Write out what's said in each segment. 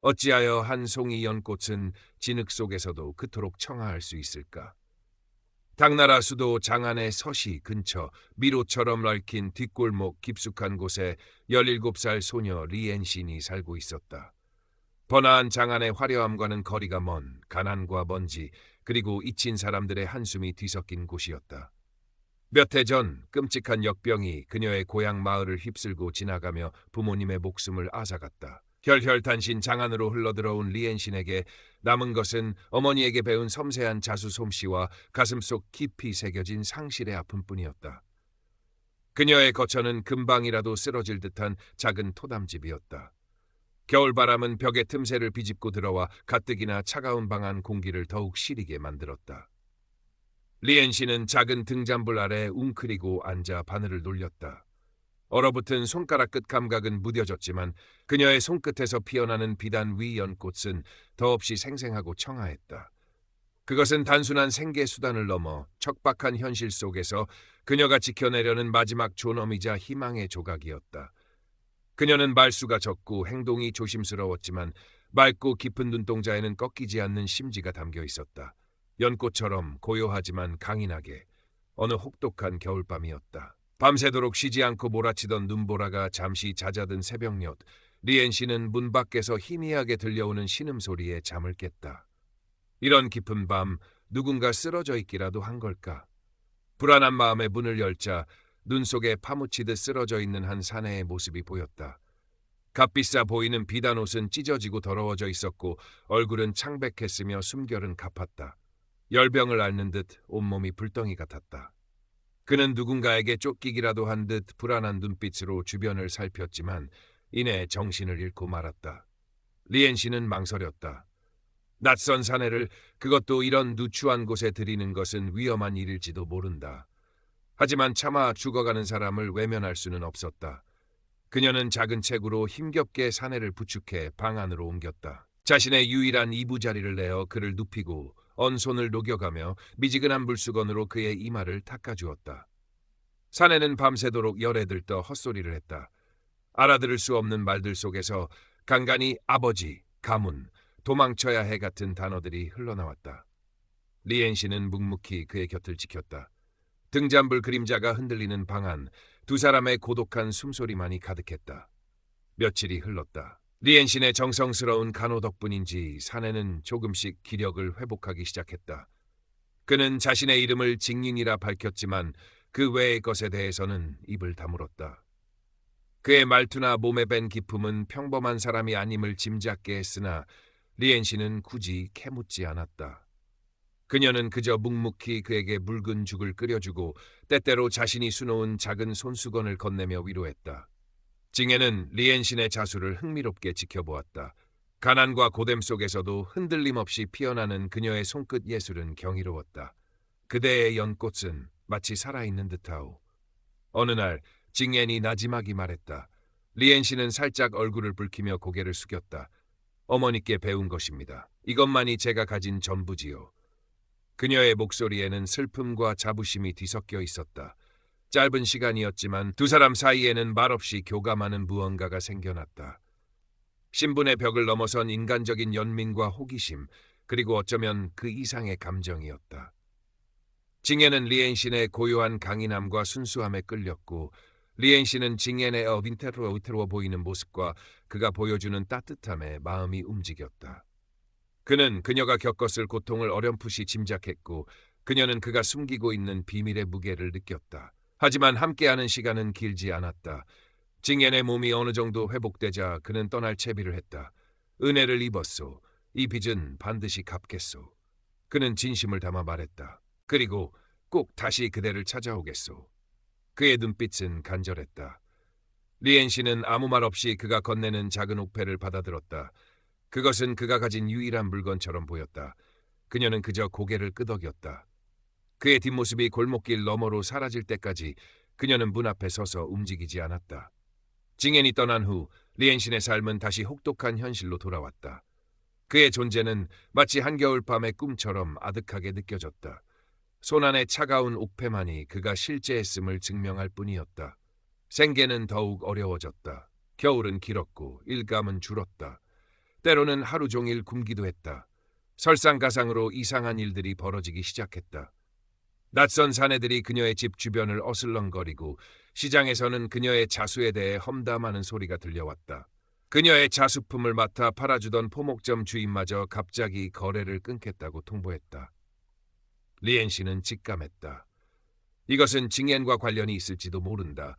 어찌하여 한 송이 연꽃은 진흙 속에서도 그토록 청아할 수 있을까? 당나라 수도 장안의 서시 근처 미로처럼 얽힌 뒷골목 깊숙한 곳에 17살 소녀 리엔신이 살고 있었다. 번화한 장안의 화려함과는 거리가 먼 가난과 먼지 그리고 잊힌 사람들의 한숨이 뒤섞인 곳이었다. 몇 해 전 끔찍한 역병이 그녀의 고향 마을을 휩쓸고 지나가며 부모님의 목숨을 앗아갔다. 혈혈단신 장안으로 흘러들어온 리엔신에게 남은 것은 어머니에게 배운 섬세한 자수 솜씨와 가슴속 깊이 새겨진 상실의 아픔뿐이었다. 그녀의 거처는 금방이라도 쓰러질 듯한 작은 토담집이었다. 겨울바람은 벽의 틈새를 비집고 들어와 가뜩이나 차가운 방 안 공기를 더욱 시리게 만들었다. 리엔 씨는 작은 등잔불 아래 웅크리고 앉아 바늘을 놀렸다. 얼어붙은 손가락 끝 감각은 무뎌졌지만 그녀의 손끝에서 피어나는 비단 위 연꽃은 더없이 생생하고 청아했다. 그것은 단순한 생계 수단을 넘어 척박한 현실 속에서 그녀가 지켜내려는 마지막 존엄이자 희망의 조각이었다. 그녀는 말수가 적고 행동이 조심스러웠지만 맑고 깊은 눈동자에는 꺾이지 않는 심지가 담겨 있었다. 연꽃처럼 고요하지만 강인하게 어느 혹독한 겨울밤이었다. 밤새도록 쉬지 않고 몰아치던 눈보라가 잠시 잦아든 새벽녘, 리엔 씨는 문 밖에서 희미하게 들려오는 신음소리에 잠을 깼다. 이런 깊은 밤 누군가 쓰러져 있기라도 한 걸까? 불안한 마음에 문을 열자 눈 속에 파묻히듯 쓰러져 있는 한 사내의 모습이 보였다. 값비싸 보이는 비단 옷은 찢어지고 더러워져 있었고 얼굴은 창백했으며 숨결은 가팠다. 열병을 앓는 듯 온몸이 불덩이 같았다. 그는 누군가에게 쫓기기라도 한 듯 불안한 눈빛으로 주변을 살폈지만 이내 정신을 잃고 말았다. 리엔 씨는 망설였다. 낯선 사내를 그것도 이런 누추한 곳에 들이는 것은 위험한 일일지도 모른다. 하지만 차마 죽어가는 사람을 외면할 수는 없었다. 그녀는 작은 책으로 힘겹게 사내를 부축해 방 안으로 옮겼다. 자신의 유일한 이부자리를 내어 그를 눕히고 언손을 녹여가며 미지근한 물수건으로 그의 이마를 닦아주었다. 사내는 밤새도록 열에 들떠 헛소리를 했다. 알아들을 수 없는 말들 속에서 간간히 아버지, 가문, 도망쳐야 해 같은 단어들이 흘러나왔다. 리엔 씨는 묵묵히 그의 곁을 지켰다. 등잔불 그림자가 흔들리는 방 안, 두 사람의 고독한 숨소리만이 가득했다. 며칠이 흘렀다. 리엔신의 정성스러운 간호 덕분인지 사내는 조금씩 기력을 회복하기 시작했다. 그는 자신의 이름을 징린이라 밝혔지만 그 외의 것에 대해서는 입을 다물었다. 그의 말투나 몸에 밴 기품은 평범한 사람이 아님을 짐작게 했으나 리엔신은 굳이 캐묻지 않았다. 그녀는 그저 묵묵히 그에게 묽은 죽을 끓여주고 때때로 자신이 수놓은 작은 손수건을 건네며 위로했다. 징에는 리엔신의 자수를 흥미롭게 지켜보았다. 가난과 고됨 속에서도 흔들림 없이 피어나는 그녀의 손끝 예술은 경이로웠다. 그대의 연꽃은 마치 살아있는 듯하오. 어느 날 징엔이 나지막이 말했다. 리엔신은 살짝 얼굴을 붉히며 고개를 숙였다. 어머니께 배운 것입니다. 이것만이 제가 가진 전부지요. 그녀의 목소리에는 슬픔과 자부심이 뒤섞여 있었다. 짧은 시간이었지만 두 사람 사이에는 말없이 교감하는 무언가가 생겨났다. 신분의 벽을 넘어선 인간적인 연민과 호기심, 그리고 어쩌면 그 이상의 감정이었다. 징엔은 리엔신의 고요한 강인함과 순수함에 끌렸고 리엔신은 징엔의 위태로워 보이는 모습과 그가 보여주는 따뜻함에 마음이 움직였다. 그는 그녀가 겪었을 고통을 어렴풋이 짐작했고 그녀는 그가 숨기고 있는 비밀의 무게를 느꼈다. 하지만 함께하는 시간은 길지 않았다. 징엔의 몸이 어느 정도 회복되자 그는 떠날 채비를 했다. 은혜를 입었소. 이 빚은 반드시 갚겠소. 그는 진심을 담아 말했다. 그리고 꼭 다시 그대를 찾아오겠소. 그의 눈빛은 간절했다. 리엔 씨는 아무 말 없이 그가 건네는 작은 옥패를 받아들었다. 그것은 그가 가진 유일한 물건처럼 보였다. 그녀는 그저 고개를 끄덕였다. 그의 뒷모습이 골목길 너머로 사라질 때까지 그녀는 문 앞에 서서 움직이지 않았다. 징엔이 떠난 후 리엔신의 삶은 다시 혹독한 현실로 돌아왔다. 그의 존재는 마치 한겨울밤의 꿈처럼 아득하게 느껴졌다. 손안의 차가운 옥패만이 그가 실제했음을 증명할 뿐이었다. 생계는 더욱 어려워졌다. 겨울은 길었고 일감은 줄었다. 때로는 하루 종일 굶기도 했다. 설상가상으로 이상한 일들이 벌어지기 시작했다. 낯선 사내들이 그녀의 집 주변을 어슬렁거리고 시장에서는 그녀의 자수에 대해 험담하는 소리가 들려왔다. 그녀의 자수품을 맡아 팔아주던 포목점 주인마저 갑자기 거래를 끊겠다고 통보했다. 리엔 씨는 직감했다. 이것은 징앤과 관련이 있을지도 모른다.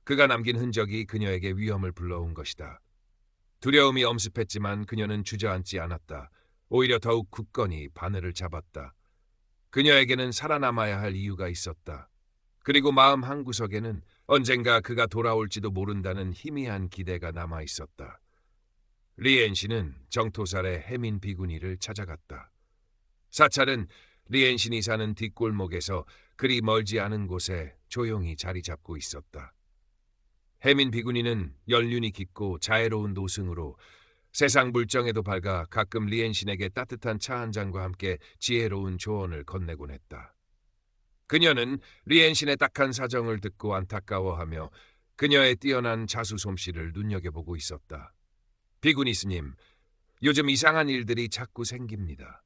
그가 남긴 흔적이 그녀에게 위험을 불러온 것이다. 두려움이 엄습했지만 그녀는 주저앉지 않았다. 오히려 더욱 굳건히 바늘을 잡았다. 그녀에게는 살아남아야 할 이유가 있었다. 그리고 마음 한구석에는 언젠가 그가 돌아올지도 모른다는 희미한 기대가 남아 있었다. 리엔 씨는 정토살의 해민 비구니를 찾아갔다. 사찰은 리엔 씨이 사는 뒷골목에서 그리 멀지 않은 곳에 조용히 자리 잡고 있었다. 해민 비구니는 연륜이 깊고 자애로운 노승으로 세상 물정에도 밝아 가끔 리엔 씨에게 따뜻한 차 한 잔과 함께 지혜로운 조언을 건네곤 했다. 그녀는 리엔 씨의 딱한 사정을 듣고 안타까워하며 그녀의 뛰어난 자수 솜씨를 눈여겨보고 있었다. 비구니 스님, 요즘 이상한 일들이 자꾸 생깁니다.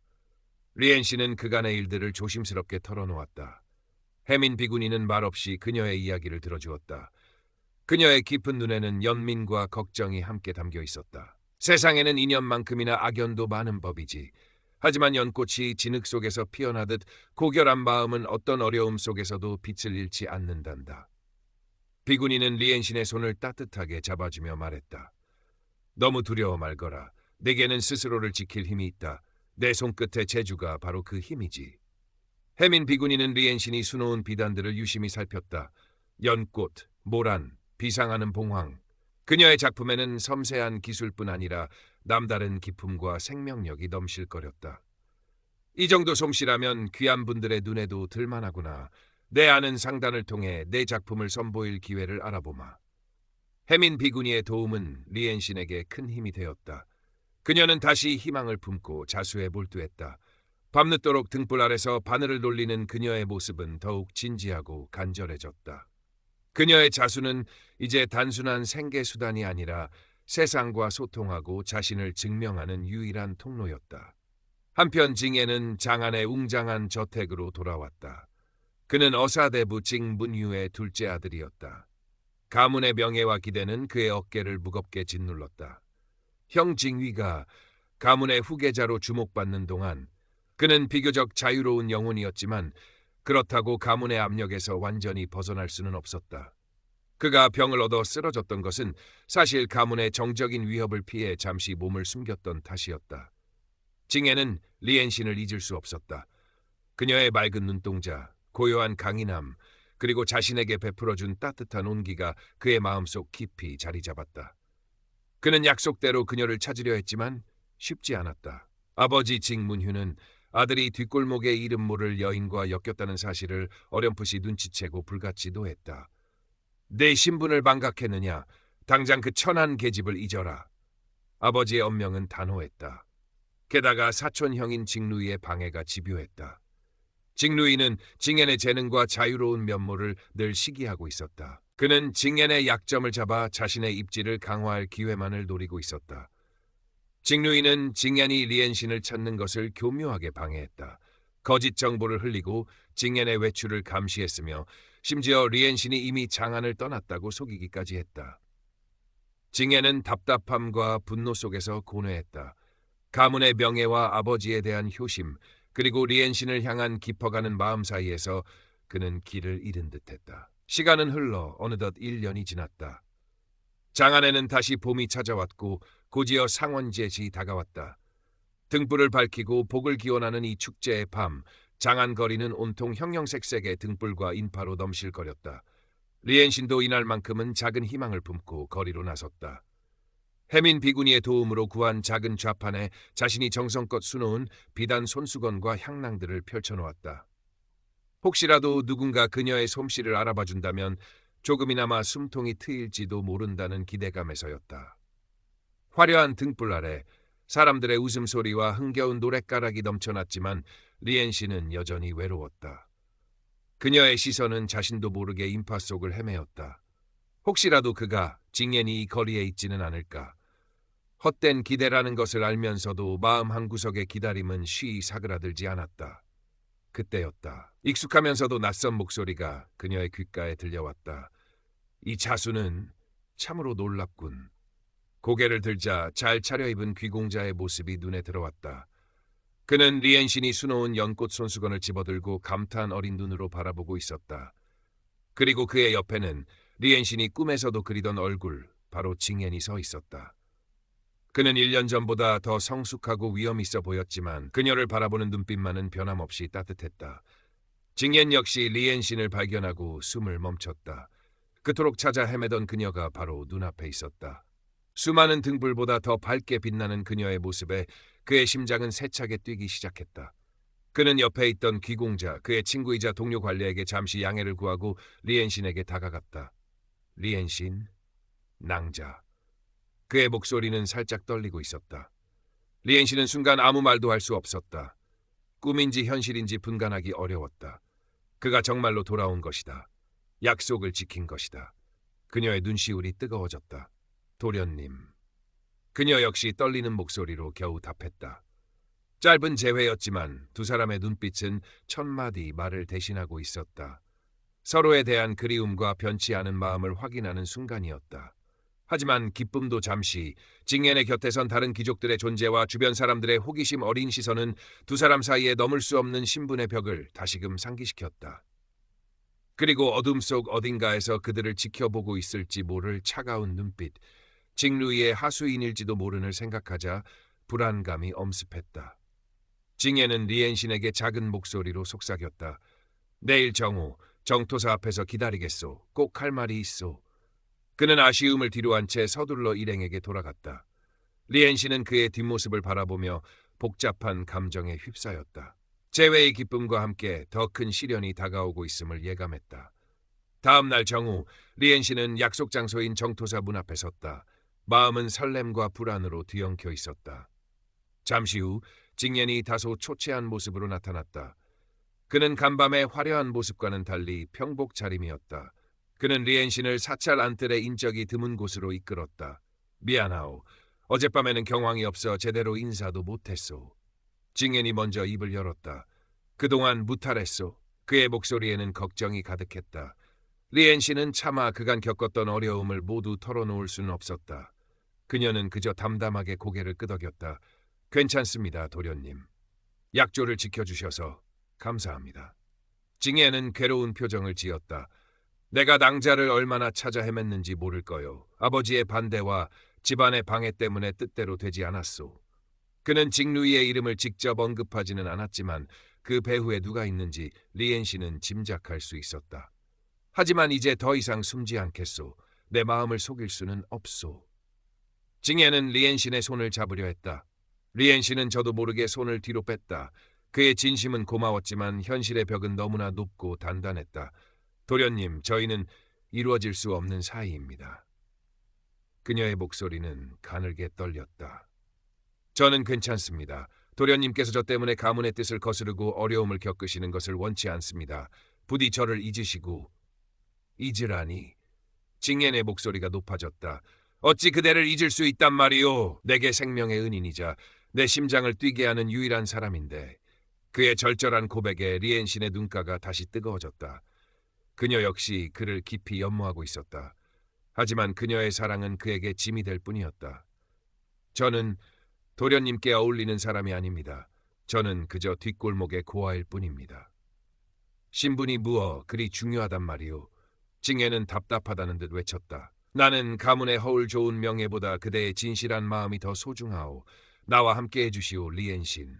리엔 씨는 그간의 일들을 조심스럽게 털어놓았다. 해민 비구니는 말없이 그녀의 이야기를 들어주었다. 그녀의 깊은 눈에는 연민과 걱정이 함께 담겨 있었다. 세상에는 인연만큼이나 악연도 많은 법이지. 하지만 연꽃이 진흙 속에서 피어나듯 고결한 마음은 어떤 어려움 속에서도 빛을 잃지 않는단다. 비구니는 리엔신의 손을 따뜻하게 잡아주며 말했다. 너무 두려워 말거라. 내게는 스스로를 지킬 힘이 있다. 내 손끝의 재주가 바로 그 힘이지. 해민 비구니는 리엔신이 수놓은 비단들을 유심히 살폈다. 연꽃, 모란, 비상하는 봉황. 그녀의 작품에는 섬세한 기술뿐 아니라 남다른 기품과 생명력이 넘실거렸다. 이 정도 솜씨라면 귀한 분들의 눈에도 들만하구나. 내 아는 상단을 통해 내 작품을 선보일 기회를 알아보마. 해민 비구니의 도움은 리엔신에게 큰 힘이 되었다. 그녀는 다시 희망을 품고 자수에 몰두했다. 밤늦도록 등불 아래서 바늘을 돌리는 그녀의 모습은 더욱 진지하고 간절해졌다. 그녀의 자수는 이제 단순한 생계수단이 아니라 세상과 소통하고 자신을 증명하는 유일한 통로였다. 한편 징에는 장안의 웅장한 저택으로 돌아왔다. 그는 어사대부 징문유의 둘째 아들이었다. 가문의 명예와 기대는 그의 어깨를 무겁게 짓눌렀다. 형 징위가 가문의 후계자로 주목받는 동안 그는 비교적 자유로운 영혼이었지만 그렇다고 가문의 압력에서 완전히 벗어날 수는 없었다. 그가 병을 얻어 쓰러졌던 것은 사실 가문의 정적인 위협을 피해 잠시 몸을 숨겼던 탓이었다. 징에는 리엔신을 잊을 수 없었다. 그녀의 맑은 눈동자, 고요한 강인함, 그리고 자신에게 베풀어준 따뜻한 온기가 그의 마음속 깊이 자리 잡았다. 그는 약속대로 그녀를 찾으려 했지만 쉽지 않았다. 아버지 징문휴는 아들이 뒷골목의 이름 모를 여인과 엮였다는 사실을 어렴풋이 눈치채고 불같이 노했다. 내 신분을 망각했느냐? 당장 그 천한 계집을 잊어라. 아버지의 엄명은 단호했다. 게다가 사촌형인 징루이의 방해가 집요했다. 징루이는 징엔의 재능과 자유로운 면모를 늘 시기하고 있었다. 그는 징엔의 약점을 잡아 자신의 입지를 강화할 기회만을 노리고 있었다. 징루이는 징엔이 리엔신을 찾는 것을 교묘하게 방해했다. 거짓 정보를 흘리고 징엔의 외출을 감시했으며 심지어 리엔신이 이미 장안을 떠났다고 속이기까지 했다. 징엔은 답답함과 분노 속에서 고뇌했다. 가문의 명예와 아버지에 대한 효심, 그리고 리엔신을 향한 깊어가는 마음 사이에서 그는 길을 잃은 듯했다. 시간은 흘러 어느덧 1년이 지났다. 장안에는 다시 봄이 찾아왔고 곧이어 상원제시 다가왔다. 등불을 밝히고 복을 기원하는 이 축제의 밤, 장안 거리는 온통 형형색색의 등불과 인파로 넘실거렸다. 리엔신도 이날만큼은 작은 희망을 품고 거리로 나섰다. 해민 비구니의 도움으로 구한 작은 좌판에 자신이 정성껏 수놓은 비단 손수건과 향낭들을 펼쳐놓았다. 혹시라도 누군가 그녀의 솜씨를 알아봐준다면 조금이나마 숨통이 트일지도 모른다는 기대감에서였다. 화려한 등불 아래 사람들의 웃음소리와 흥겨운 노랫가락이 넘쳐났지만 리엔씨는 여전히 외로웠다. 그녀의 시선은 자신도 모르게 인파 속을 헤매었다. 혹시라도 그가 징엔이 이 거리에 있지는 않을까. 헛된 기대라는 것을 알면서도 마음 한구석의 기다림은 쉬이 사그라들지 않았다. 그때였다. 익숙하면서도 낯선 목소리가 그녀의 귓가에 들려왔다. 이 자수는 참으로 놀랍군. 고개를 들자 잘 차려입은 귀공자의 모습이 눈에 들어왔다. 그는 리엔신이 수놓은 연꽃 손수건을 집어들고 감탄 어린 눈으로 바라보고 있었다. 그리고 그의 옆에는 리엔신이 꿈에서도 그리던 얼굴, 바로 징엔이 서 있었다. 그는 1년 전보다 더 성숙하고 위험 있어 보였지만 그녀를 바라보는 눈빛만은 변함없이 따뜻했다. 징엔 역시 리엔신을 발견하고 숨을 멈췄다. 그토록 찾아 헤매던 그녀가 바로 눈앞에 있었다. 수많은 등불보다 더 밝게 빛나는 그녀의 모습에 그의 심장은 세차게 뛰기 시작했다. 그는 옆에 있던 귀공자, 그의 친구이자 동료 관리에게 잠시 양해를 구하고 리엔신에게 다가갔다. 리엔신, 낭자. 그의 목소리는 살짝 떨리고 있었다. 리엔신은 순간 아무 말도 할 수 없었다. 꿈인지 현실인지 분간하기 어려웠다. 그가 정말로 돌아온 것이다. 약속을 지킨 것이다. 그녀의 눈시울이 뜨거워졌다. 도련님. 그녀 역시 떨리는 목소리로 겨우 답했다. 짧은 재회였지만 두 사람의 눈빛은 1000마디 말을 대신하고 있었다. 서로에 대한 그리움과 변치 않은 마음을 확인하는 순간이었다. 하지만 기쁨도 잠시, 징엔의 곁에 선 다른 귀족들의 존재와 주변 사람들의 호기심 어린 시선은 두 사람 사이에 넘을 수 없는 신분의 벽을 다시금 상기시켰다. 그리고 어둠 속 어딘가에서 그들을 지켜보고 있을지 모를 차가운 눈빛, 징루이의 하수인일지도 모르는 생각하자 불안감이 엄습했다. 징엔은 리엔신에게 작은 목소리로 속삭였다. 내일 정오, 정토사 앞에서 기다리겠소. 꼭 할 말이 있소. 그는 아쉬움을 뒤로한 채 서둘러 일행에게 돌아갔다. 리엔신은 그의 뒷모습을 바라보며 복잡한 감정에 휩싸였다. 재회의 기쁨과 함께 더 큰 시련이 다가오고 있음을 예감했다. 다음 날 정오, 리엔신은 약속 장소인 정토사 문 앞에 섰다. 마음은 설렘과 불안으로 뒤엉켜 있었다. 잠시 후 징엔이 다소 초췌한 모습으로 나타났다. 그는 간밤의 화려한 모습과는 달리 평복 차림이었다. 그는 리엔신을 사찰 안뜰의 인적이 드문 곳으로 이끌었다. 미안하오. 어젯밤에는 경황이 없어 제대로 인사도 못했소. 징엔이 먼저 입을 열었다. 그동안 무탈했소. 그의 목소리에는 걱정이 가득했다. 리엔신은 차마 그간 겪었던 어려움을 모두 털어놓을 수는 없었다. 그녀는 그저 담담하게 고개를 끄덕였다. 괜찮습니다, 도련님. 약조를 지켜주셔서 감사합니다. 징엔은 괴로운 표정을 지었다. 내가 낭자를 얼마나 찾아 헤맸는지 모를 거요. 아버지의 반대와 집안의 방해 때문에 뜻대로 되지 않았소. 그는 징루이의 이름을 직접 언급하지는 않았지만 그 배후에 누가 있는지 리엔신은 짐작할 수 있었다. 하지만 이제 더 이상 숨지 않겠소. 내 마음을 속일 수는 없소. 징엔은 리엔신의 손을 잡으려 했다. 리엔신은 저도 모르게 손을 뒤로 뺐다. 그의 진심은 고마웠지만 현실의 벽은 너무나 높고 단단했다. 도련님, 저희는 이루어질 수 없는 사이입니다. 그녀의 목소리는 가늘게 떨렸다. 저는 괜찮습니다. 도련님께서 저 때문에 가문의 뜻을 거스르고 어려움을 겪으시는 것을 원치 않습니다. 부디 저를 잊으시고. 잊으라니. 징엔의 목소리가 높아졌다. 어찌 그대를 잊을 수 있단 말이오. 내게 생명의 은인이자 내 심장을 뛰게 하는 유일한 사람인데. 그의 절절한 고백에 리엔신의 눈가가 다시 뜨거워졌다. 그녀 역시 그를 깊이 연모하고 있었다. 하지만 그녀의 사랑은 그에게 짐이 될 뿐이었다. 저는 도련님께 어울리는 사람이 아닙니다. 저는 그저 뒷골목의 고아일 뿐입니다. 신분이 무어 그리 중요하단 말이오. 징엔은 답답하다는 듯 외쳤다. 나는 가문의 허울 좋은 명예보다 그대의 진실한 마음이 더 소중하오. 나와 함께 해주시오, 리엔신.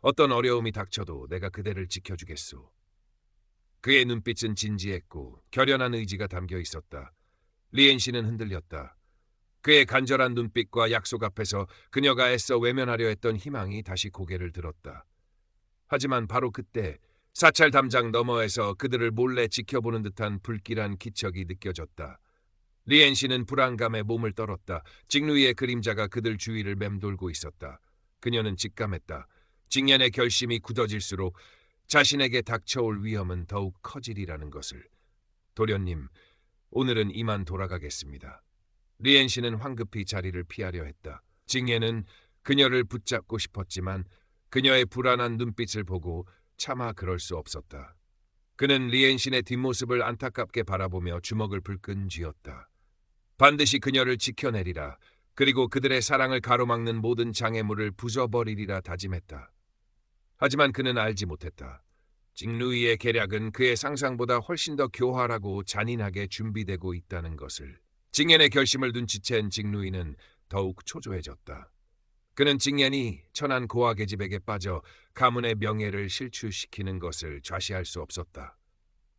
어떤 어려움이 닥쳐도 내가 그대를 지켜주겠소. 그의 눈빛은 진지했고 결연한 의지가 담겨 있었다. 리엔신은 흔들렸다. 그의 간절한 눈빛과 약속 앞에서 그녀가 애써 외면하려 했던 희망이 다시 고개를 들었다. 하지만 바로 그때 사찰 담장 너머에서 그들을 몰래 지켜보는 듯한 불길한 기척이 느껴졌다. 리엔신은 불안감에 몸을 떨었다. 징루이의 그림자가 그들 주위를 맴돌고 있었다. 그녀는 직감했다. 징엔의 결심이 굳어질수록 자신에게 닥쳐올 위험은 더욱 커지리라는 것을. 도련님, 오늘은 이만 돌아가겠습니다. 리엔신은 황급히 자리를 피하려 했다. 징예는 그녀를 붙잡고 싶었지만 그녀의 불안한 눈빛을 보고 차마 그럴 수 없었다. 그는 리엔신의 뒷모습을 안타깝게 바라보며 주먹을 불끈 쥐었다. 반드시 그녀를 지켜내리라. 그리고 그들의 사랑을 가로막는 모든 장애물을 부숴버리리라 다짐했다. 하지만 그는 알지 못했다. 징루이의 계략은 그의 상상보다 훨씬 더 교활하고 잔인하게 준비되고 있다는 것을. 징옌의 결심을 눈치챈 징루이는 더욱 초조해졌다. 그는 징옌이 천한 고아 계집에게 빠져 가문의 명예를 실추시키는 것을 좌시할 수 없었다.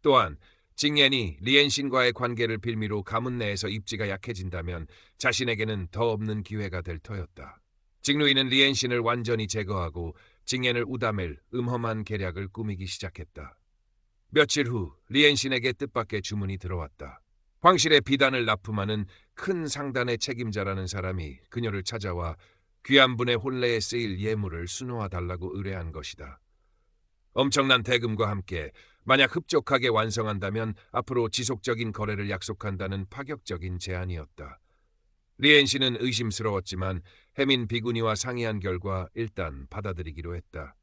또한 징옌이 리엔신과의 관계를 빌미로 가문 내에서 입지가 약해진다면 자신에게는 더 없는 기회가 될 터였다. 징루이는 리엔신을 완전히 제거하고 징옌을 우다맬 음험한 계략을 꾸미기 시작했다. 며칠 후 리엔신에게 뜻밖의 주문이 들어왔다. 황실의 비단을 납품하는 큰 상단의 책임자라는 사람이 그녀를 찾아와 귀한 분의 혼례에 쓰일 예물을 수놓아달라고 의뢰한 것이다. 엄청난 대금과 함께 만약 흡족하게 완성한다면 앞으로 지속적인 거래를 약속한다는 파격적인 제안이었다. 리엔신은 의심스러웠지만 해민 비구니와 상의한 결과 일단 받아들이기로 했다.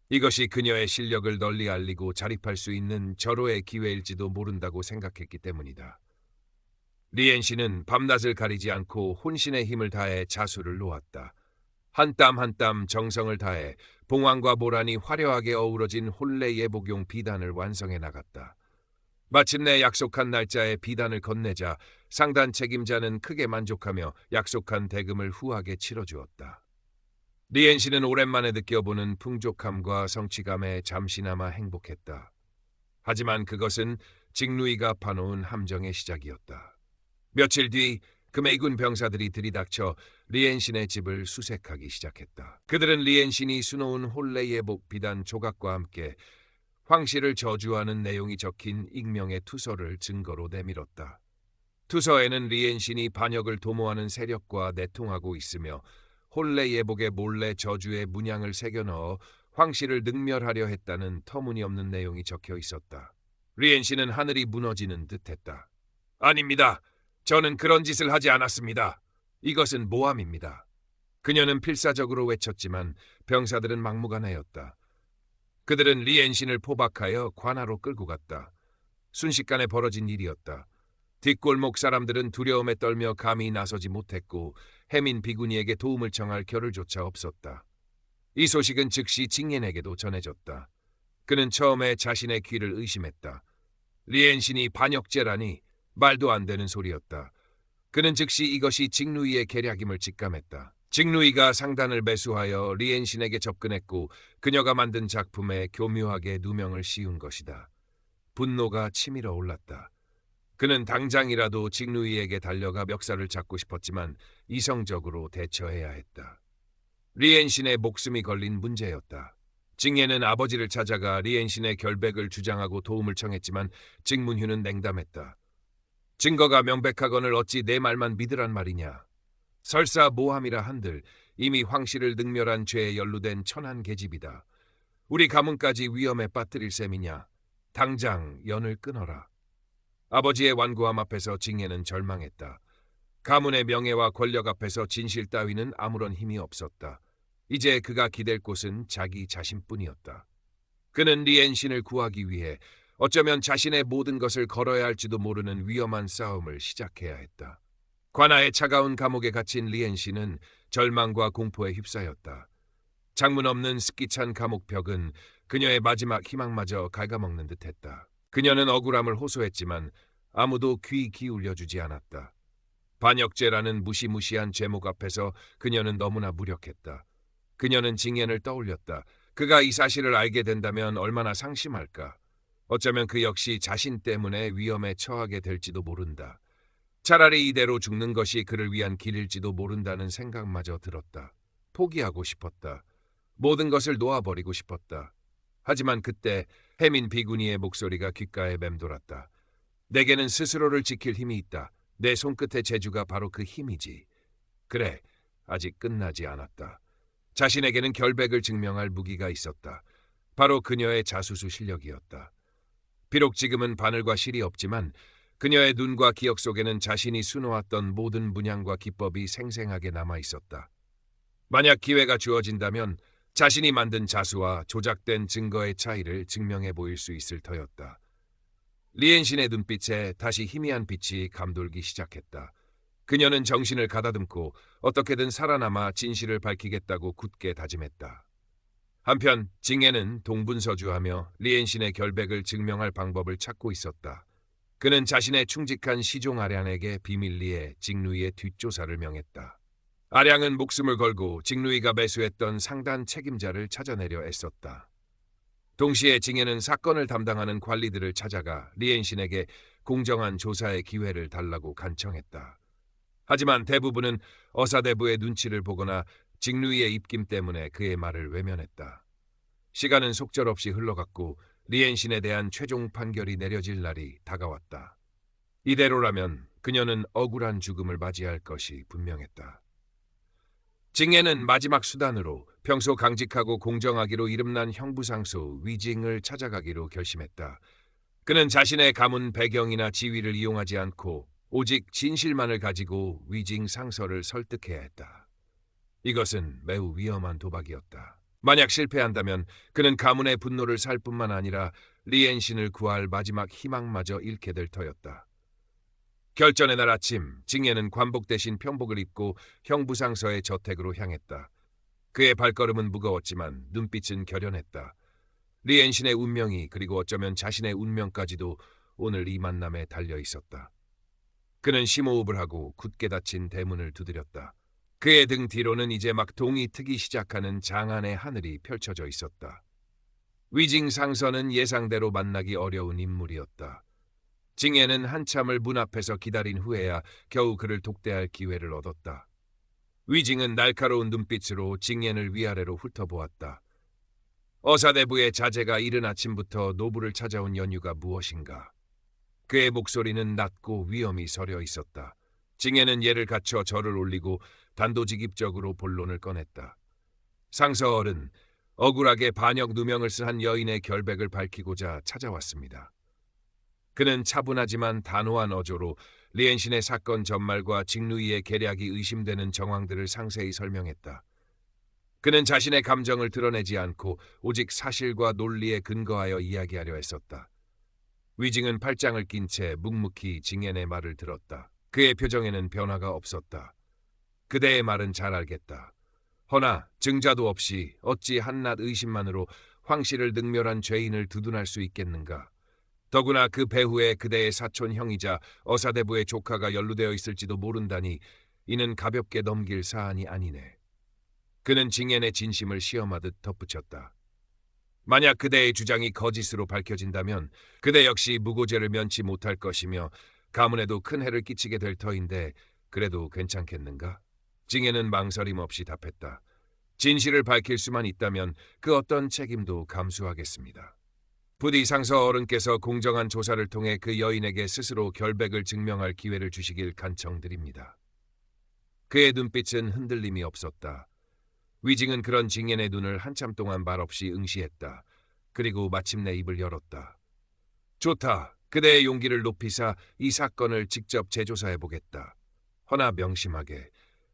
이것이 그녀의 실력을 널리 알리고 자립할 수 있는 절호의 기회일지도 모른다고 생각했기 때문이다. 리엔신은 밤낮을 가리지 않고 혼신의 힘을 다해 자수를 놓았다. 한 땀 한 땀 정성을 다해 봉황과 모란이 화려하게 어우러진 혼례 예복용 비단을 완성해 나갔다. 마침내 약속한 날짜에 비단을 건네자 상단 책임자는 크게 만족하며 약속한 대금을 후하게 치러주었다. 리엔신은 오랜만에 느껴보는 풍족함과 성취감에 잠시나마 행복했다. 하지만 그것은 징루이가 파놓은 함정의 시작이었다. 며칠 뒤 금해군 병사들이 들이닥쳐 리엔신의 집을 수색하기 시작했다. 그들은 리엔신이 수놓은 혼례 예복 비단 조각과 함께 황실을 저주하는 내용이 적힌 익명의 투서를 증거로 내밀었다. 투서에는 리엔신이 반역을 도모하는 세력과 내통하고 있으며 혼례 예복에 몰래 저주의 문양을 새겨넣어 황실을 능멸하려 했다는 터무니없는 내용이 적혀 있었다. 리엔신은 하늘이 무너지는 듯했다. 아닙니다. 저는 그런 짓을 하지 않았습니다. 이것은 모함입니다. 그녀는 필사적으로 외쳤지만 병사들은 막무가내였다. 그들은 리엔신을 포박하여 관하로 끌고 갔다. 순식간에 벌어진 일이었다. 뒷골목 사람들은 두려움에 떨며 감히 나서지 못했고 해민 비구니에게 도움을 청할 겨를조차 없었다. 이 소식은 즉시 징옌에게도 전해졌다. 그는 처음에 자신의 귀를 의심했다. 리엔신이 반역죄라니 말도 안 되는 소리였다. 그는 즉시 이것이 징루이의 계략임을 직감했다. 징루이가 상단을 매수하여 리엔신에게 접근했고 그녀가 만든 작품에 교묘하게 누명을 씌운 것이다. 분노가 치밀어 올랐다. 그는 당장이라도 징루이에게 달려가 멱살을 잡고 싶었지만 이성적으로 대처해야 했다. 리엔신의 목숨이 걸린 문제였다. 징예는 아버지를 찾아가 리엔신의 결백을 주장하고 도움을 청했지만 징문휴는 냉담했다. 증거가 명백하거늘 어찌 내 말만 믿으란 말이냐. 설사 모함이라 한들 이미 황실을 능멸한 죄에 연루된 천한 계집이다. 우리 가문까지 위험에 빠뜨릴 셈이냐. 당장 연을 끊어라. 아버지의 완고함 앞에서 징예는 절망했다. 가문의 명예와 권력 앞에서 진실 따위는 아무런 힘이 없었다. 이제 그가 기댈 곳은 자기 자신뿐이었다. 그는 리엔신을 구하기 위해 어쩌면 자신의 모든 것을 걸어야 할지도 모르는 위험한 싸움을 시작해야 했다. 관아의 차가운 감옥에 갇힌 리엔신은 절망과 공포에 휩싸였다. 창문 없는 습기찬 감옥 벽은 그녀의 마지막 희망마저 갉아먹는 듯했다. 그녀는 억울함을 호소했지만 아무도 귀 기울여주지 않았다. 반역죄라는 무시무시한 죄목 앞에서 그녀는 너무나 무력했다. 그녀는 징옌을 떠올렸다. 그가 이 사실을 알게 된다면 얼마나 상심할까. 어쩌면 그 역시 자신 때문에 위험에 처하게 될지도 모른다. 차라리 이대로 죽는 것이 그를 위한 길일지도 모른다는 생각마저 들었다. 포기하고 싶었다. 모든 것을 놓아버리고 싶었다. 하지만 그때 해민 비구니의 목소리가 귓가에 맴돌았다. 내게는 스스로를 지킬 힘이 있다. 내 손끝의 재주가 바로 그 힘이지. 그래, 아직 끝나지 않았다. 자신에게는 결백을 증명할 무기가 있었다. 바로 그녀의 자수수 실력이었다. 비록 지금은 바늘과 실이 없지만 그녀의 눈과 기억 속에는 자신이 수놓았던 모든 문양과 기법이 생생하게 남아 있었다. 만약 기회가 주어진다면 자신이 만든 자수와 조작된 증거의 차이를 증명해 보일 수 있을 터였다. 리엔신의 눈빛에 다시 희미한 빛이 감돌기 시작했다. 그녀는 정신을 가다듬고 어떻게든 살아남아 진실을 밝히겠다고 굳게 다짐했다. 한편 징에는 동분서주하며 리엔신의 결백을 증명할 방법을 찾고 있었다. 그는 자신의 충직한 시종 아량에게 비밀리에 징루이의 뒷조사를 명했다. 아량은 목숨을 걸고 징루이가 매수했던 상단 책임자를 찾아내려 애썼다. 동시에 징에는 사건을 담당하는 관리들을 찾아가 리엔신에게 공정한 조사의 기회를 달라고 간청했다. 하지만 대부분은 어사대부의 눈치를 보거나 징루이의 입김 때문에 그의 말을 외면했다. 시간은 속절없이 흘러갔고 리엔신에 대한 최종 판결이 내려질 날이 다가왔다. 이대로라면 그녀는 억울한 죽음을 맞이할 것이 분명했다. 징에는 마지막 수단으로 평소 강직하고 공정하기로 이름난 형부상소 위징을 찾아가기로 결심했다. 그는 자신의 가문 배경이나 지위를 이용하지 않고 오직 진실만을 가지고 위징 상서를 설득해야 했다. 이것은 매우 위험한 도박이었다. 만약 실패한다면 그는 가문의 분노를 살 뿐만 아니라 리엔신을 구할 마지막 희망마저 잃게 될 터였다. 결전의 날 아침, 징예는 관복 대신 평복을 입고 형부상서의 저택으로 향했다. 그의 발걸음은 무거웠지만 눈빛은 결연했다. 리엔신의 운명이 그리고 어쩌면 자신의 운명까지도 오늘 이 만남에 달려 있었다. 그는 심호흡을 하고 굳게 닫힌 대문을 두드렸다. 그의 등 뒤로는 이제 막 동이 트기 시작하는 장안의 하늘이 펼쳐져 있었다. 위징 상서는 예상대로 만나기 어려운 인물이었다. 징예는 한참을 문 앞에서 기다린 후에야 겨우 그를 독대할 기회를 얻었다. 위징은 날카로운 눈빛으로 징예를 위아래로 훑어보았다. 어사대부의 자제가 이른 아침부터 노부를 찾아온 연유가 무엇인가? 그의 목소리는 낮고 위엄이 서려 있었다. 징예는 예를 갖춰 절을 올리고 단도직입적으로 본론을 꺼냈다. 상서얼은 억울하게 반역 누명을 쓴 한 여인의 결백을 밝히고자 찾아왔습니다. 그는 차분하지만 단호한 어조로 리엔신의 사건 전말과 징루이의 계략이 의심되는 정황들을 상세히 설명했다. 그는 자신의 감정을 드러내지 않고 오직 사실과 논리에 근거하여 이야기하려 했었다. 위징은 팔짱을 낀 채 묵묵히 징엔의 말을 들었다. 그의 표정에는 변화가 없었다. 그대의 말은 잘 알겠다. 허나 증자도 없이 어찌 한낱 의심만으로 황씨를 능멸한 죄인을 두둔할 수 있겠는가? 더구나 그 배후에 그대의 사촌 형이자 어사대부의 조카가 연루되어 있을지도 모른다니 이는 가볍게 넘길 사안이 아니네. 그는 징엔의 진심을 시험하듯 덧붙였다. 만약 그대의 주장이 거짓으로 밝혀진다면 그대 역시 무고죄를 면치 못할 것이며 가문에도 큰 해를 끼치게 될 터인데 그래도 괜찮겠는가? 징엔은 망설임 없이 답했다. 진실을 밝힐 수만 있다면 그 어떤 책임도 감수하겠습니다. 부디 상서 어른께서 공정한 조사를 통해 그 여인에게 스스로 결백을 증명할 기회를 주시길 간청드립니다. 그의 눈빛은 흔들림이 없었다. 위징은 그런 징엔의 눈을 한참 동안 말없이 응시했다. 그리고 마침내 입을 열었다. 좋다. 그대의 용기를 높이사 이 사건을 직접 재조사해보겠다. 허나 명심하게.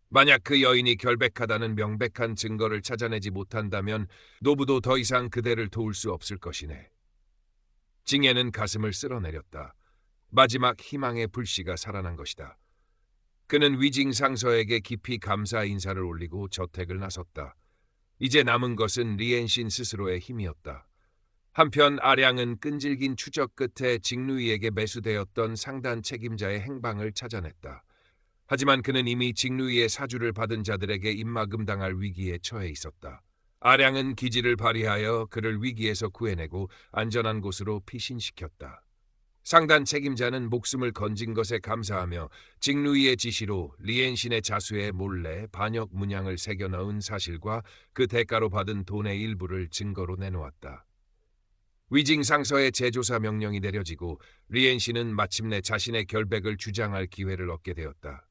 만약 그 여인이 결백하다는 명백한 증거를 찾아내지 못한다면 노부도 더 이상 그대를 도울 수 없을 것이네. 징예는 가슴을 쓸어내렸다. 마지막 희망의 불씨가 살아난 것이다. 그는 위징 상서에게 깊이 감사 인사를 올리고 저택을 나섰다. 이제 남은 것은 리엔신 스스로의 힘이었다. 한편 아량은 끈질긴 추적 끝에 징루이에게 매수되었던 상단 책임자의 행방을 찾아냈다. 하지만 그는 이미 징루이의 사주를 받은 자들에게 입막음당할 위기에 처해 있었다. 아량은 기지를 발휘하여 그를 위기에서 구해내고 안전한 곳으로 피신시켰다. 상단 책임자는 목숨을 건진 것에 감사하며 징루이의 지시로 리엔신의 자수에 몰래 반역 문양을 새겨 넣은 사실과 그 대가로 받은 돈의 일부를 증거로 내놓았다. 위징 상서의 재조사 명령이 내려지고 리엔신은 마침내 자신의 결백을 주장할 기회를 얻게 되었다.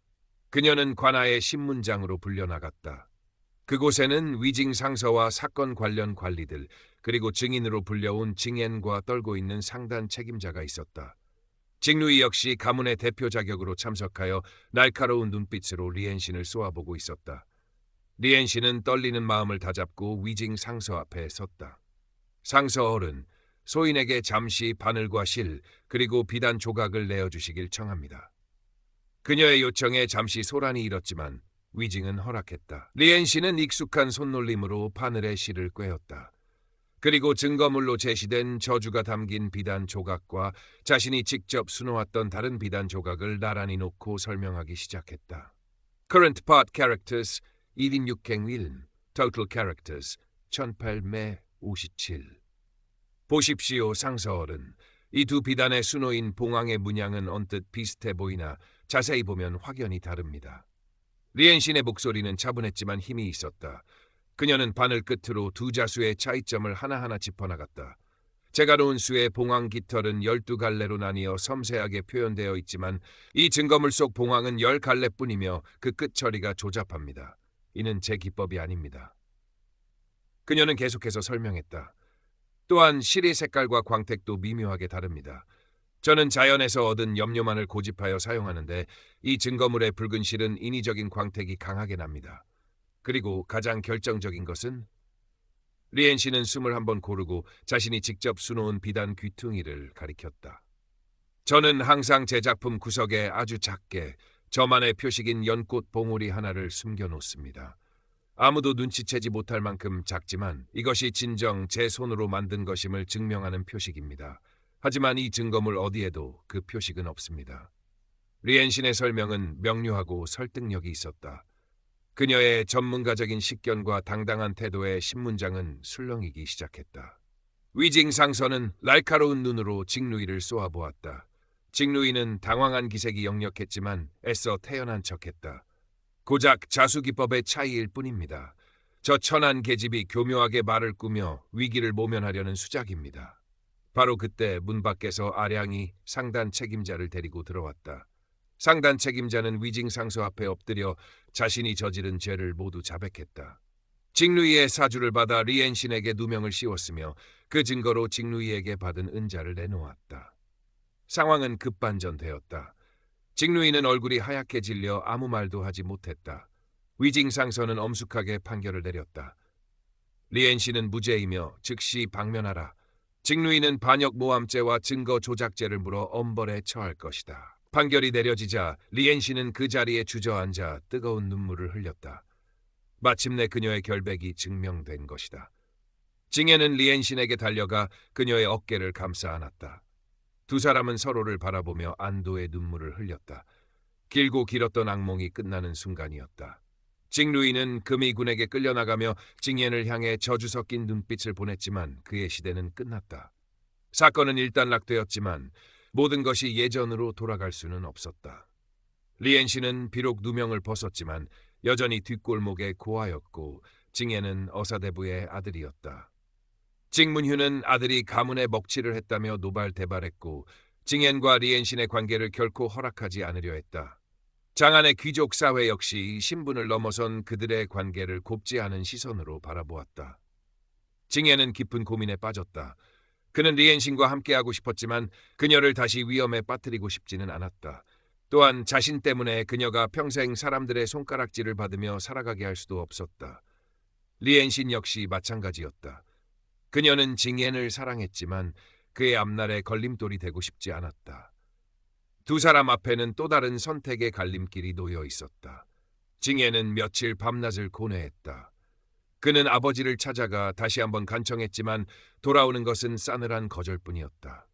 그녀는 관아의 신문장으로 불려나갔다. 그곳에는 위징 상서와 사건 관련 관리들 그리고 증인으로 불려온 징엔과 떨고 있는 상단 책임자가 있었다. 징루이 역시 가문의 대표 자격으로 참석하여 날카로운 눈빛으로 리엔신을 쏘아보고 있었다. 리엔 씨는 떨리는 마음을 다잡고 위징 상서 앞에 섰다. 상서 어른, 소인에게 잠시 바늘과 실 그리고 비단 조각을 내어주시길 청합니다. 그녀의 요청에 잠시 소란이 일었지만 위징은 허락했다. 리엔 씨는 익숙한 손놀림으로 바늘에 실을 꿰었다. 그리고 증거물로 제시된 저주가 담긴 비단 조각과 자신이 직접 수놓았던 다른 비단 조각을 나란히 놓고 설명하기 시작했다. Current part characters 1인육행1, total characters 1857. 보십시오, 상서어른. 이 두 비단에 수놓인 봉황의 문양은 언뜻 비슷해 보이나 자세히 보면 확연히 다릅니다. 리엔신의 목소리는 차분했지만 힘이 있었다. 그녀는 바늘 끝으로 두 자수의 차이점을 하나하나 짚어나갔다. 제가 놓은 수의 봉황 깃털은 12갈래로 나뉘어 섬세하게 표현되어 있지만 이 증거물 속 봉황은 10갈래뿐이며 그 끝 처리가 조잡합니다. 이는 제 기법이 아닙니다. 그녀는 계속해서 설명했다. 또한 실의 색깔과 광택도 미묘하게 다릅니다. 저는 자연에서 얻은 염료만을 고집하여 사용하는데 이 증거물의 붉은 실은 인위적인 광택이 강하게 납니다. 그리고 가장 결정적인 것은 리엔 씨는 숨을 한번 고르고 자신이 직접 수놓은 비단 귀퉁이를 가리켰다. 저는 항상 제 작품 구석에 아주 작게 저만의 표식인 연꽃 봉우리 하나를 숨겨놓습니다. 아무도 눈치채지 못할 만큼 작지만 이것이 진정 제 손으로 만든 것임을 증명하는 표식입니다. 하지만 이 증거물 어디에도 그 표식은 없습니다. 리엔신의 설명은 명료하고 설득력이 있었다. 그녀의 전문가적인 식견과 당당한 태도에 신문장은 술렁이기 시작했다. 위징 상서는 날카로운 눈으로 직루이를 쏘아보았다. 직루이는 당황한 기색이 역력했지만 애써 태연한 척했다. 고작 자수기법의 차이일 뿐입니다. 저 천한 계집이 교묘하게 말을 꾸며 위기를 모면하려는 수작입니다. 바로 그때 문 밖에서 아량이 상단 책임자를 데리고 들어왔다. 상단 책임자는 위징 상서 앞에 엎드려 자신이 저지른 죄를 모두 자백했다. 직루이의 사주를 받아 리엔신에게 누명을 씌웠으며 그 증거로 직루이에게 받은 은자를 내놓았다. 상황은 급반전되었다. 직루이는 얼굴이 하얗게 질려 아무 말도 하지 못했다. 위징 상서는 엄숙하게 판결을 내렸다. 리엔신은 무죄이며 즉시 방면하라. 직루이는 반역 모함죄와 증거 조작죄를 물어 엄벌에 처할 것이다. 판결이 내려지자 리엔신은 그 자리에 주저앉아 뜨거운 눈물을 흘렸다. 마침내 그녀의 결백이 증명된 것이다. 징에는 리엔신에게 달려가 그녀의 어깨를 감싸 안았다. 두 사람은 서로를 바라보며 안도의 눈물을 흘렸다. 길고 길었던 악몽이 끝나는 순간이었다. 직루이는 금이군에게 끌려나가며 징옌을 향해 저주 섞인 눈빛을 보냈지만 그의 시대는 끝났다. 사건은 일단락되었지만 모든 것이 예전으로 돌아갈 수는 없었다. 리엔 씨는 비록 누명을 벗었지만 여전히 뒷골목에 고아였고 징옌은 어사대부의 아들이었다. 직문휴는 아들이 가문에 먹칠을 했다며 노발대발했고 징옌과 리엔신의 관계를 결코 허락하지 않으려 했다. 장안의 귀족 사회 역시 신분을 넘어선 그들의 관계를 곱지 않은 시선으로 바라보았다. 징옌은 깊은 고민에 빠졌다. 그는 리엔신과 함께하고 싶었지만 그녀를 다시 위험에 빠뜨리고 싶지는 않았다. 또한 자신 때문에 그녀가 평생 사람들의 손가락질을 받으며 살아가게 할 수도 없었다. 리엔신 역시 마찬가지였다. 그녀는 징옌을 사랑했지만 그의 앞날에 걸림돌이 되고 싶지 않았다. 두 사람 앞에는 또 다른 선택의 갈림길이 놓여 있었다. 징옌은 며칠 밤낮을 고뇌했다. 그는 아버지를 찾아가 다시 한번 간청했지만 돌아오는 것은 싸늘한 거절뿐이었다.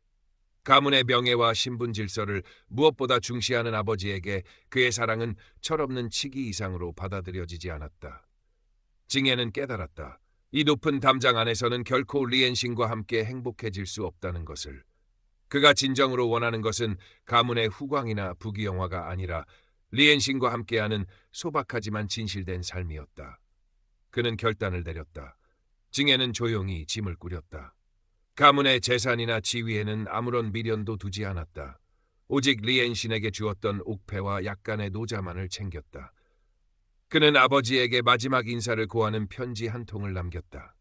가문의 명예와 신분 질서를 무엇보다 중시하는 아버지에게 그의 사랑은 철없는 치기 이상으로 받아들여지지 않았다. 징옌은 깨달았다. 이 높은 담장 안에서는 결코 리엔신과 함께 행복해질 수 없다는 것을. 그가 진정으로 원하는 것은 가문의 후광이나 부귀영화가 아니라 리엔신과 함께하는 소박하지만 진실된 삶이었다. 그는 결단을 내렸다. 징에는 조용히 짐을 꾸렸다. 가문의 재산이나 지위에는 아무런 미련도 두지 않았다. 오직 리엔신에게 주었던 옥패와 약간의 노자만을 챙겼다. 그는 아버지에게 마지막 인사를 고하는 편지 한 통을 남겼다.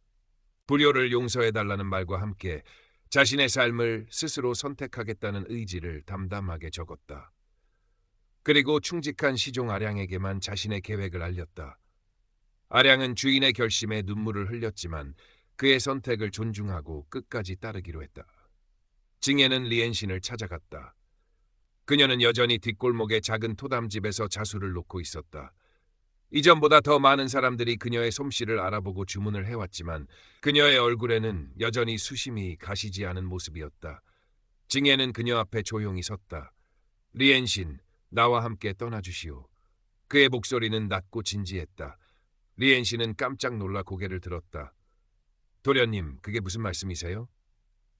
불효를 용서해달라는 말과 함께 자신의 삶을 스스로 선택하겠다는 의지를 담담하게 적었다. 그리고 충직한 시종 아량에게만 자신의 계획을 알렸다. 아량은 주인의 결심에 눈물을 흘렸지만 그의 선택을 존중하고 끝까지 따르기로 했다. 징예는 리엔신을 찾아갔다. 그녀는 여전히 뒷골목의 작은 토담집에서 자수를 놓고 있었다. 이전보다 더 많은 사람들이 그녀의 솜씨를 알아보고 주문을 해왔지만 그녀의 얼굴에는 여전히 수심이 가시지 않은 모습이었다. 징예는 그녀 앞에 조용히 섰다. 리엔신, 나와 함께 떠나주시오. 그의 목소리는 낮고 진지했다. 리엔신은 깜짝 놀라 고개를 들었다. 도련님, 그게 무슨 말씀이세요?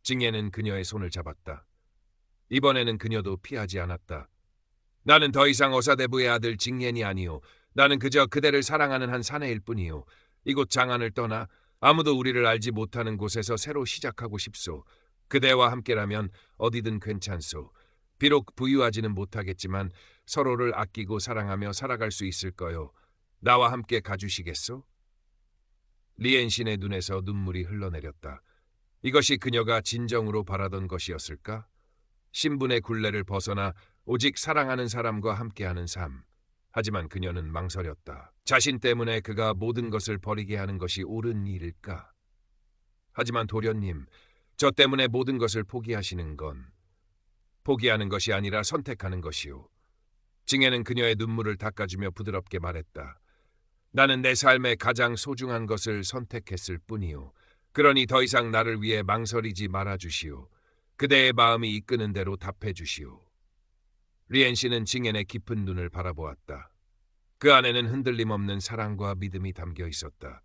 징예는 그녀의 손을 잡았다. 이번에는 그녀도 피하지 않았다. 나는 더 이상 어사대부의 아들 징옌이 아니오. 나는 그저 그대를 사랑하는 한 사내일 뿐이오. 이곳 장안을 떠나 아무도 우리를 알지 못하는 곳에서 새로 시작하고 싶소. 그대와 함께라면 어디든 괜찮소. 비록 부유하지는 못하겠지만 서로를 아끼고 사랑하며 살아갈 수 있을 거요. 나와 함께 가주시겠소? 리엔신의 눈에서 눈물이 흘러내렸다. 이것이 그녀가 진정으로 바라던 것이었을까? 신분의 굴레를 벗어나 오직 사랑하는 사람과 함께하는 삶. 하지만 그녀는 망설였다. 자신 때문에 그가 모든 것을 버리게 하는 것이 옳은 일일까? 하지만 도련님, 저 때문에 모든 것을 포기하시는 건 포기하는 것이 아니라 선택하는 것이오. 징예는 그녀의 눈물을 닦아주며 부드럽게 말했다. 나는 내 삶의 가장 소중한 것을 선택했을 뿐이오. 그러니 더 이상 나를 위해 망설이지 말아주시오. 그대의 마음이 이끄는 대로 답해주시오. 리엔씨는 징옌의 깊은 눈을 바라보았다. 그 안에는 흔들림 없는 사랑과 믿음이 담겨 있었다.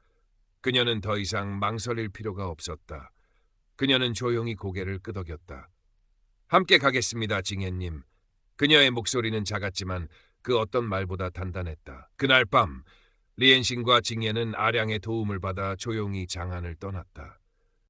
그녀는 더 이상 망설일 필요가 없었다. 그녀는 조용히 고개를 끄덕였다. 함께 가겠습니다, 징옌님. 그녀의 목소리는 작았지만 그 어떤 말보다 단단했다. 그날 밤 리엔신과 징옌은 아량의 도움을 받아 조용히 장안을 떠났다.